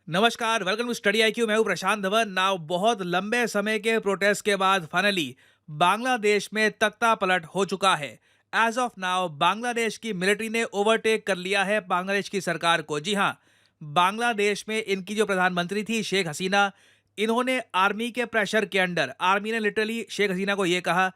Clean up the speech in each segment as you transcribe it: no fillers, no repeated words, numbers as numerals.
नमस्कार, welcome to study IQ. मैं हूं प्रशांत धवन। नाउ बहुत लंबे समय के प्रोटेस्ट के बाद फाइनली बांग्लादेश में तख्ता पलट हो चुका है। एज ऑफ नाउ बांग्लादेश की मिलिट्री ने ओवरटेक कर लिया है बांग्लादेश की सरकार को। जी हां, बांग्लादेश में इनकी जो प्रधानमंत्री थी शेख हसीना, इन्होंने आर्मी के प्रेशर के अंडर, आर्मी ने लिटरली शेख हसीना को यह कहा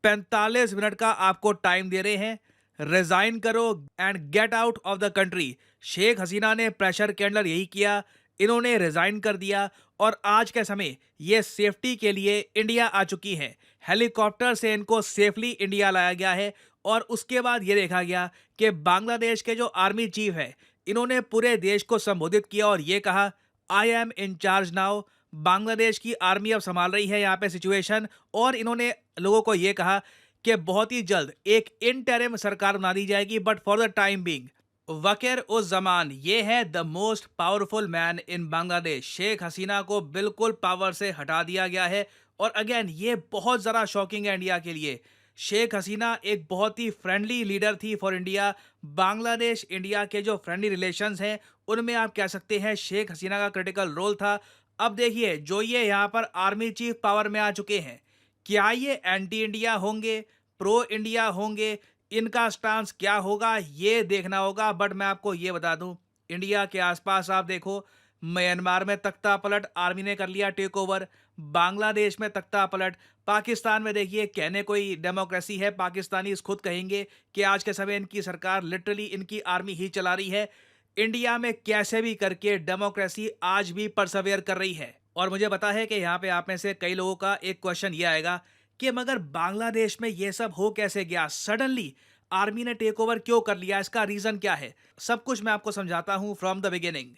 45 मिनट का आपको टाइम दे रहे हैं, रिजाइन करो and get out of the country. Sheikh Hasina ने प्रेशर के अंडर यही किया, इन्होंने रिजाइन कर दिया और आज के समय ये सेफ्टी के लिए इंडिया आ चुकी हैं। हेलीकॉप्टर से इनको सेफली इंडिया लाया गया है और उसके बाद ये देखा गया कि बांग्लादेश के जो आर्मी चीफ है, इन्होंने पूरे देश को संबोधित किया और ये कहा, I am in charge now. Bangladesh की आर्मी अब संभाल रही है यहाँ पे सिचुएशन और इन्होंने लोगों को ये कहा कि बहुत ही जल्द एक इंटरिम सरकार बना दी जाएगी, but for the time being Waker uz Zaman ये है the most powerful man in Bangladesh. Sheikh Hasina को बिल्कुल पावर से हटा दिया गया है और अगेन ये बहुत ज़्यादा शॉकिंग है इंडिया के लिए। शेख हसीना एक बहुत ही फ्रेंडली लीडर थी फॉर इंडिया। बांग्लादेश इंडिया के जो फ्रेंडली रिलेशंस हैं उनमें आप कह सकते हैं शेख हसीना का क्रिटिकल रोल था। अब देखिए, जो ये यहाँ पर आर्मी चीफ पावर में आ चुके हैं, क्या ये एंटी इंडिया होंगे, प्रो इंडिया होंगे, इनका स्टांस क्या होगा ये देखना होगा। बट मैं आपको ये बता दूं, इंडिया के आसपास आप देखो, म्यांमार में तख्ता पलट आर्मी ने कर लिया टेक ओवर, बांग्लादेश में तख्ता पलट, पाकिस्तान में देखिए कहने कोई डेमोक्रेसी है, पाकिस्तानी खुद कहेंगे कि आज के समय इनकी सरकार लिटरली इनकी आर्मी ही चला रही है। इंडिया में कैसे भी करके डेमोक्रेसी आज भी परसवेयर कर रही है। और मुझे पता है कि यहाँ पे आप में से कई लोगों का एक क्वेश्चन ये आएगा कि मगर बांग्लादेश में ये सब हो कैसे गया, सडनली आर्मी ने टेक ओवर क्यों कर लिया, इसका रीजन क्या है। सब कुछ मैं आपको समझाता हूं फ्रॉम द बिगिनिंग।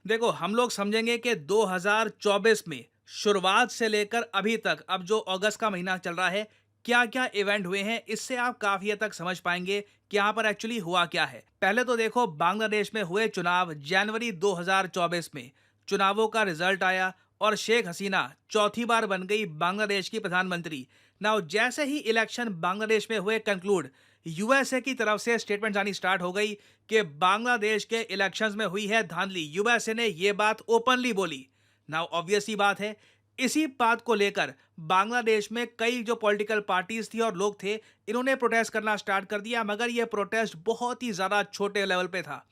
देखो, हम लोग समझेंगे कि 2024 में शुरुआत से लेकर अभी तक, अब जो अगस्त का महीना चल रहा है, क्या क्या इवेंट हुए हैं, इससे आप काफी हद तक समझ पाएंगे कि यहाँ पर एक्चुअली हुआ क्या है। पहले तो देखो, बांग्लादेश में हुए चुनाव जनवरी 2024 में चुनावों का रिजल्ट आया और शेख हसीना चौथी बार बन गई बांग्लादेश की प्रधानमंत्री। नाउ जैसे ही इलेक्शन बांग्लादेश में हुए कंक्लूड, यूएसए की तरफ से स्टेटमेंट आनी स्टार्ट हो गई कि बांग्लादेश के इलेक्शंस में हुई है धांधली। यूएसए ने यह बात ओपनली बोली। नाउ ऑब्वियस ही बात है, इसी बात को लेकर बांग्लादेश में कई जो पॉलिटिकल पार्टीज थी और लोग थे, इन्होंने प्रोटेस्ट करना स्टार्ट कर दिया, मगर यह प्रोटेस्ट बहुत ही ज्यादा छोटे लेवल पे था।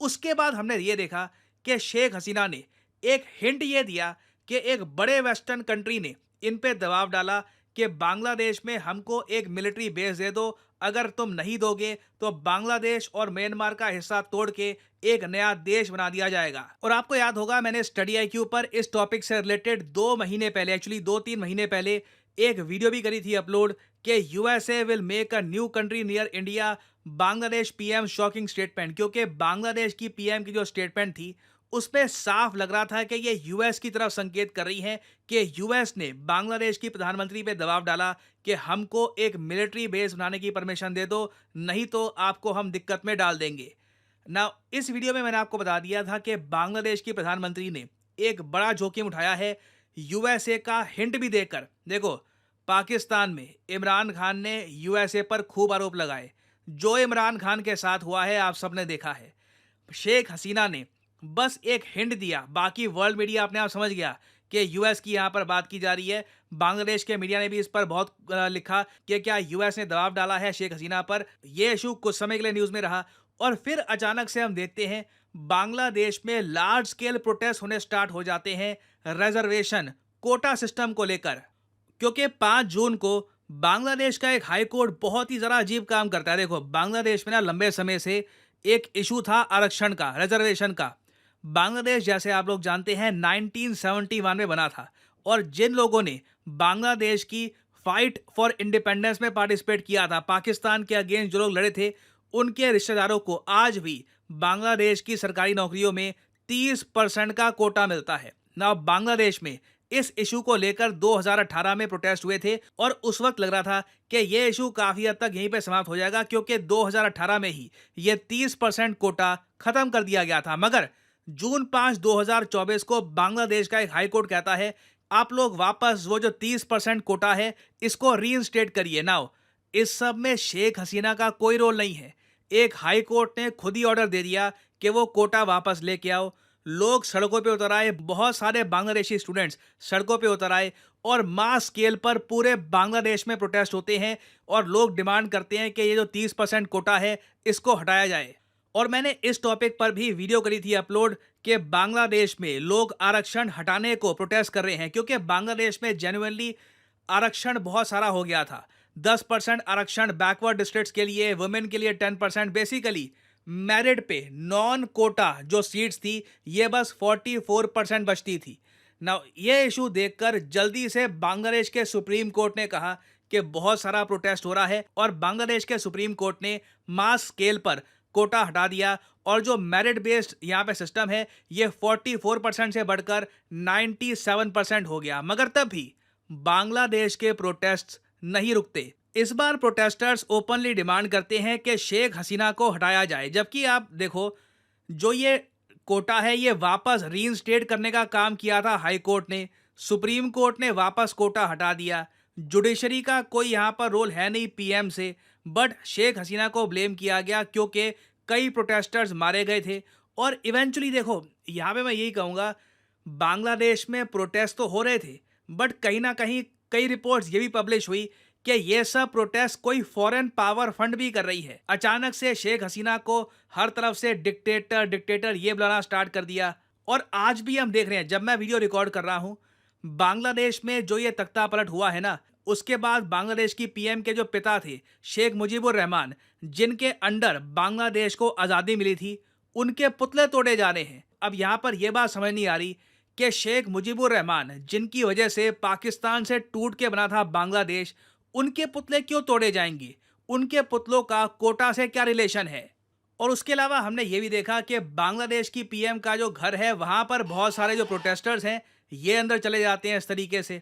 उसके बाद हमने ये देखा कि शेख हसीना ने एक हिंट ये दिया कि एक बड़े वेस्टर्न कंट्री ने इन पे दबाव डाला कि बांग्लादेश में हमको एक मिलिट्री बेस दे दो, अगर तुम नहीं दोगे तो बांग्लादेश और म्यांमार का हिस्सा तोड़ के एक नया देश बना दिया जाएगा। और आपको याद होगा, मैंने स्टडी आईक्यू पर इस टॉपिक से रिलेटेड 2 महीने पहले, एक्चुअली 2-3 महीने पहले एक वीडियो भी करी थी अपलोड कि USA will make a new country near India, Bangladesh PM shocking statement. क्योंकि बांग्लादेश की पीएम की जो स्टेटमेंट थी उसमें साफ लग रहा था कि ये यूएस की तरफ संकेत कर रही है कि यूएस ने बांग्लादेश की प्रधानमंत्री पे दबाव डाला कि हमको एक मिलिट्री बेस बनाने की परमिशन दे दो, नहीं तो आपको हम दिक्कत में डाल देंगे। ना, इस वीडियो में मैंने आपको बता दिया था कि बांग्लादेश की प्रधानमंत्री ने एक बड़ा जोखिम उठाया है यूएसए का हिंट भी देकर। देखो, पाकिस्तान में इमरान खान ने यूएसए पर खूब आरोप लगाए, जो इमरान खान के साथ हुआ है आप सबने देखा है। शेख हसीना ने बस एक हिंट दिया, बाकी वर्ल्ड मीडिया अपने आप समझ गया कि यूएस की यहाँ पर बात की जा रही है। बांग्लादेश के मीडिया ने भी इस पर बहुत लिखा कि क्या यूएस ने दबाव डाला है शेख हसीना पर। यह इशू कुछ समय के लिए न्यूज़ में रहा और फिर अचानक से हम देखते हैं बांग्लादेश में लार्ज स्केल प्रोटेस्ट होने स्टार्ट हो जाते हैं रिजर्वेशन कोटा सिस्टम को लेकर। क्योंकि 5 जून को बांग्लादेश का एक हाई कोर्ट बहुत ही ज़रा अजीब काम करता है। देखो, बांग्लादेश में ना लंबे समय से एक इशू था आरक्षण का, रिजर्वेशन का। बांग्लादेश, जैसे आप लोग जानते हैं, 1971 में बना था और जिन लोगों ने बांग्लादेश की फाइट फॉर इंडिपेंडेंस में पार्टिसिपेट किया था, पाकिस्तान के अगेंस्ट जो लोग लड़े थे, उनके रिश्तेदारों को आज भी बांग्लादेश की सरकारी नौकरियों में 30% का कोटा मिलता है ना। बांग्लादेश में इस इशू को लेकर 2018 में प्रोटेस्ट हुए थे और उस वक्त लग रहा था कि यह इशू काफी हद तक यहीं पे समाप्त हो जाएगा, क्योंकि 2018 में ही यह 30% कोटा खत्म कर दिया गया था। मगर जून 5, 2024 को बांग्लादेश का एक हाई कोर्ट कहता है आप लोग वापस वो जो 30% कोटा है इसको रीइंस्टेट करिए। नाउ इस सब में शेख हसीना का कोई रोल नहीं है। एक हाई कोर्ट ने खुद ही ऑर्डर दे दिया कि वो कोटा वापस लेके आओ। लोग सड़कों पे उतर आए, बहुत सारे बांग्लादेशी स्टूडेंट्स सड़कों पे उतर आए और मास स्केल पर पूरे बांग्लादेश में प्रोटेस्ट होते हैं और लोग डिमांड करते हैं कि ये जो 30% कोटा है इसको हटाया जाए। और मैंने इस टॉपिक पर भी वीडियो करी थी अपलोड कि बांग्लादेश में लोग आरक्षण हटाने को प्रोटेस्ट कर रहे हैं, क्योंकि बांग्लादेश में जेन्युइनली आरक्षण बहुत सारा हो गया था। 10% आरक्षण बैकवर्ड डिस्ट्रिक्ट्स के लिए, वुमेन के लिए 10%, बेसिकली मेरिट पे नॉन कोटा जो सीट्स थी ये बस 44% बचती थी ना। ये इशू देखकर जल्दी से बांग्लादेश के सुप्रीम कोर्ट ने कहा कि बहुत सारा प्रोटेस्ट हो रहा है और बांग्लादेश के सुप्रीम कोर्ट ने मास स्केल पर कोटा हटा दिया और जो मेरिट बेस्ड यहाँ पे सिस्टम है ये 44% से बढ़कर 97% हो गया। मगर तब भी बांग्लादेश के प्रोटेस्ट नहीं रुकते। इस बार प्रोटेस्टर्स ओपनली डिमांड करते हैं कि शेख हसीना को हटाया जाए, जबकि आप देखो जो ये कोटा है ये वापस रीइंस्टेट करने का काम किया था हाई कोर्ट ने, सुप्रीम कोर्ट ने वापस कोटा हटा दिया। जुडिशरी का कोई यहाँ पर रोल है नहीं पीएम से, बट शेख हसीना को ब्लेम किया गया क्योंकि कई प्रोटेस्टर्स मारे गए थे। और इवेंचुअली देखो यहाँ पे मैं यही कहूँगा, बांग्लादेश में प्रोटेस्ट तो हो रहे थे बट कहीं ना कहीं कई रिपोर्ट्स ये भी पब्लिश हुई कि ये सब प्रोटेस्ट कोई फॉरेन पावर फंड भी कर रही है। अचानक से शेख हसीना को हर तरफ से डिक्टेटर डिक्टेटर ये बुलाना स्टार्ट कर दिया। और आज भी हम देख रहे हैं, जब मैं वीडियो रिकॉर्ड कर रहा हूँ, बांग्लादेश में जो ये तख्ता पलट हुआ है ना, उसके बाद बांग्लादेश की पीएम के जो पिता थे शेख मुजीबुर रहमान, जिनके अंडर बांग्लादेश को आज़ादी मिली थी, उनके पुतले तोड़े जा रहे हैं। अब यहाँ पर यह बात समझ नहीं आ रही कि शेख मुजीबुर रहमान, जिनकी वजह से पाकिस्तान से टूट के बना था बांग्लादेश, उनके पुतले क्यों तोड़े जाएंगे? उनके पुतलों का कोटा से क्या रिलेशन है? और उसके अलावा हमने ये भी देखा कि बांग्लादेश की पीएम का जो घर है वहाँ पर बहुत सारे जो प्रोटेस्टर्स हैं ये अंदर चले जाते हैं इस तरीके से।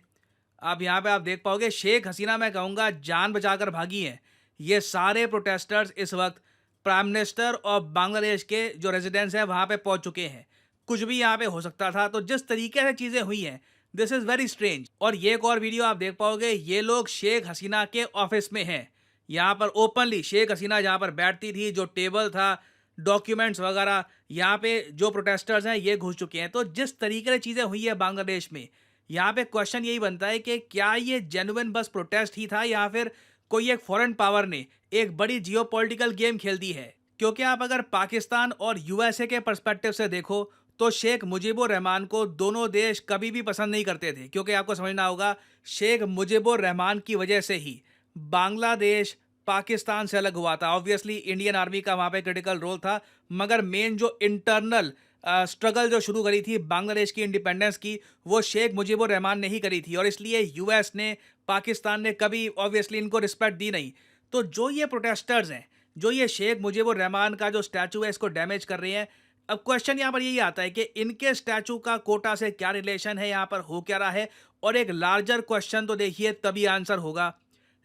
अब यहाँ पे आप देख पाओगे शेख हसीना, मैं कहूँगा, जान बचाकर भागी हैं। ये सारे प्रोटेस्टर्स इस वक्त प्राइम मिनिस्टर और बांग्लादेश के जो रेजिडेंट्स हैं वहाँ पे पहुँच चुके हैं। कुछ भी यहाँ पे हो सकता था। तो जिस तरीके से चीज़ें हुई हैं, दिस इज़ वेरी स्ट्रेंज। और ये एक और वीडियो आप देख पाओगे, ये लोग शेख हसीना के ऑफिस में हैं। यहाँ पर ओपनली शेख हसीना जहाँ पर बैठती थी, जो टेबल था, डॉक्यूमेंट्स वगैरह, यहाँ पे जो प्रोटेस्टर्स हैं ये घुस चुके हैं। तो जिस तरीके से चीज़ें हुई है बांग्लादेश में, यहाँ पे क्वेश्चन यही बनता है कि क्या ये जेन्युइन बस प्रोटेस्ट ही था या फिर कोई एक फॉरेन पावर ने एक बड़ी जियोपॉलिटिकल गेम खेल दी है? क्योंकि आप अगर पाकिस्तान और यूएसए के पर्सपेक्टिव से देखो तो शेख मुजीबुर रहमान को दोनों देश कभी भी पसंद नहीं करते थे, क्योंकि आपको समझना होगा शेख मुजीबुर रहमान की वजह से ही बांग्लादेश पाकिस्तान से अलग हुआ था। ऑब्वियसली इंडियन आर्मी का वहाँ पे क्रिटिकल रोल था, मगर मेन जो इंटरनल स्ट्रगल जो शुरू करी थी बांग्लादेश की इंडिपेंडेंस की, वो शेख मुजीबुर रहमान ने ही करी थी। और इसलिए यूएस ने, पाकिस्तान ने कभी ऑब्वियसली इनको रिस्पेक्ट दी नहीं। तो जो ये प्रोटेस्टर्स हैं, जो ये शेख मुजीबुर रहमान का जो स्टैचू है इसको डैमेज कर रहे हैं, अब क्वेश्चन यहाँ पर यही आता है कि इनके स्टैचू का कोटा से क्या रिलेशन है, यहाँ पर हो क्या रहा है? और एक लार्जर क्वेश्चन तो देखिए तभी आंसर होगा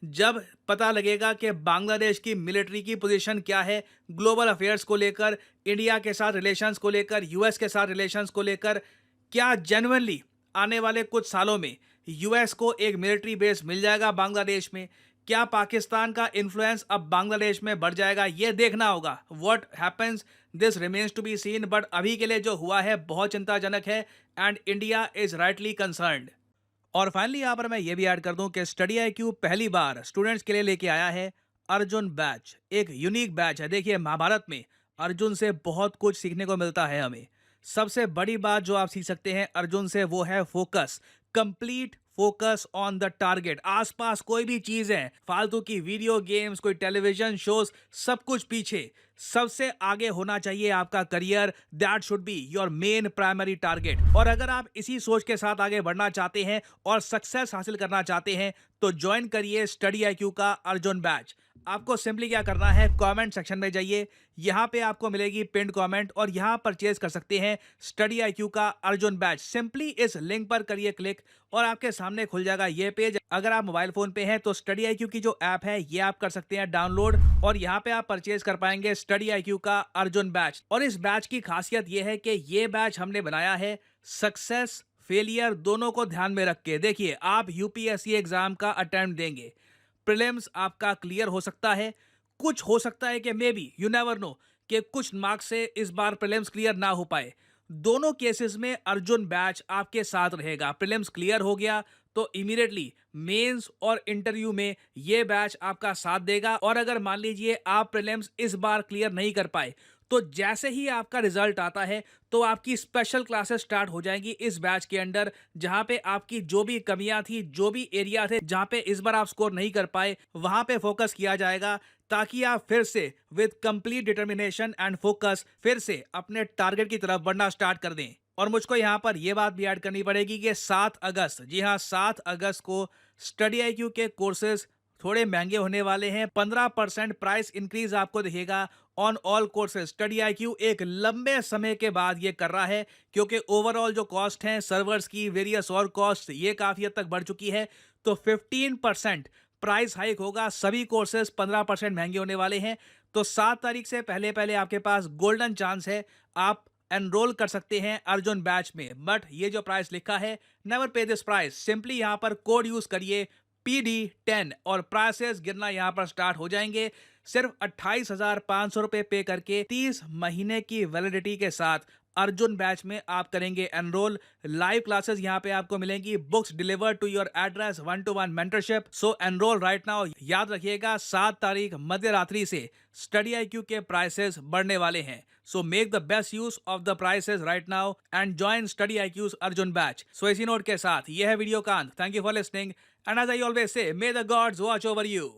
जब पता लगेगा कि बांग्लादेश की मिलिट्री की पोजीशन क्या है ग्लोबल अफेयर्स को लेकर, इंडिया के साथ रिलेशंस को लेकर, यूएस के साथ रिलेशंस को लेकर। क्या जेन्युइनली आने वाले कुछ सालों में यूएस को एक मिलिट्री बेस मिल जाएगा बांग्लादेश में? क्या पाकिस्तान का इन्फ्लुएंस अब बांग्लादेश में बढ़ जाएगा? ये देखना होगा। What happens, this remains to be seen. But अभी के लिए जो हुआ है बहुत चिंताजनक है and India is rightly concerned. और फाइनली यहाँ पर मैं ये भी ऐड कर दूं कि स्टडी IQ पहली बार स्टूडेंट्स के लिए लेके आया है अर्जुन बैच। एक यूनिक बैच है। देखिए, महाभारत में अर्जुन से बहुत कुछ सीखने को मिलता है हमें। सबसे बड़ी बात जो आप सीख सकते हैं अर्जुन से वो है focus, complete focus on the target. आसपास कोई भी चीज है, फालतू की वीडियो गेम्स, कोई टेलीविजन शोज, सब कुछ पीछे। सबसे आगे होना चाहिए आपका career. That should be your main primary target. और अगर आप इसी सोच के साथ आगे बढ़ना चाहते हैं और सक्सेस हासिल करना चाहते हैं तो ज्वाइन करिए स्टडी IQ का अर्जुन बैच। आपको सिंपली क्या करना है, कमेंट सेक्शन में जाइए, यहाँ पे आपको मिलेगी पिंड कमेंट और यहाँ परचेज कर सकते हैं स्टडी IQ का अर्जुन बैच। सिंपली इस लिंक पर करिए क्लिक और आपके सामने खुल जाएगा ये पेज। अगर आप मोबाइल फोन पे हैं तो स्टडी IQ की जो ऐप है ये आप कर सकते हैं डाउनलोड और यहाँ पे आप परचेज कर पाएंगे स्टडी IQ का अर्जुन बैच। और इस बैच की खासियत ये है कि ये बैच हमने बनाया है सक्सेस फेलियर दोनों को ध्यान में रख के। देखिए, आप यूपीएससी एग्जाम का अटेम्प्ट देंगे, प्रीलिम्स आपका क्लियर हो सकता है, कुछ हो सकता है कि may be, you never know, कि कुछ मार्क्स से इस बार प्रीलिम्स क्लियर ना हो पाए। दोनों केसेस में अर्जुन बैच आपके साथ रहेगा। प्रीलिम्स क्लियर हो गया तो इमीडिएटली मेंस और इंटरव्यू में ये बैच आपका साथ देगा। और अगर मान लीजिए आप प्रीलिम्स इस बार क्लियर नहीं कर पाए, तो जैसे ही आपका रिजल्ट आता है तो आपकी स्पेशल क्लासेस स्टार्ट हो जाएंगी इस बैच के अंडर, जहां पे आपकी जो भी कमियां थी, जो भी एरिया थे जहां पे इस बार आप स्कोर नहीं कर पाए, वहां पे फोकस किया जाएगा, ताकि आप फिर से with complete determination and focus फिर से अपने टारगेट की तरफ बढ़ना स्टार्ट कर दें। और मुझको यहाँ पर यह बात भी ऐड करनी पड़ेगी कि 7 अगस्त, जी हाँ 7 अगस्त को स्टडी आईक्यू के कोर्सेज थोड़े महंगे होने वाले हैं। 15% प्राइस इंक्रीज आपको दिखेगा on all courses. Study IQ एक लंबे समय के बाद ये कर रहा है, क्योंकि ओवरऑल जो कॉस्ट है सर्वर्स की, वेरियस और कॉस्ट, ये काफी हद तक बढ़ चुकी है। तो 15% प्राइस हाइक होगा, सभी कोर्सेज 15% महंगे होने वाले हैं। तो 7 तारीख से पहले पहले आपके पास गोल्डन चांस है, आप एनरोल कर सकते हैं अर्जुन बैच में। बट ये जो प्राइस लिखा है, नेवर पे दिस प्राइस, सिंपली यहां पर कोड यूज करिए PD10 और प्राइसेस गिरना यहां पर स्टार्ट हो जाएंगे। सिर्फ 28,500 रुपए पे करके 30 महीने की वैलिडिटी के साथ अर्जुन बैच में आप करेंगे एनरोल। लाइव क्लासेस यहां पे आपको मिलेंगी, books delivered to your address, 1-to-1 mentorship. So enrol right now. याद रखिएगा 7 तारीख मध्य रात्रि से स्टडी आईक्यू के प्राइसेस बढ़ने वाले हैं। So make the best use of the prices right now and join study IQ's Arjun batch. So इसी नोट के साथ यह है वीडियो कांत। Thank you for listening and as I always say, may the gods watch over you.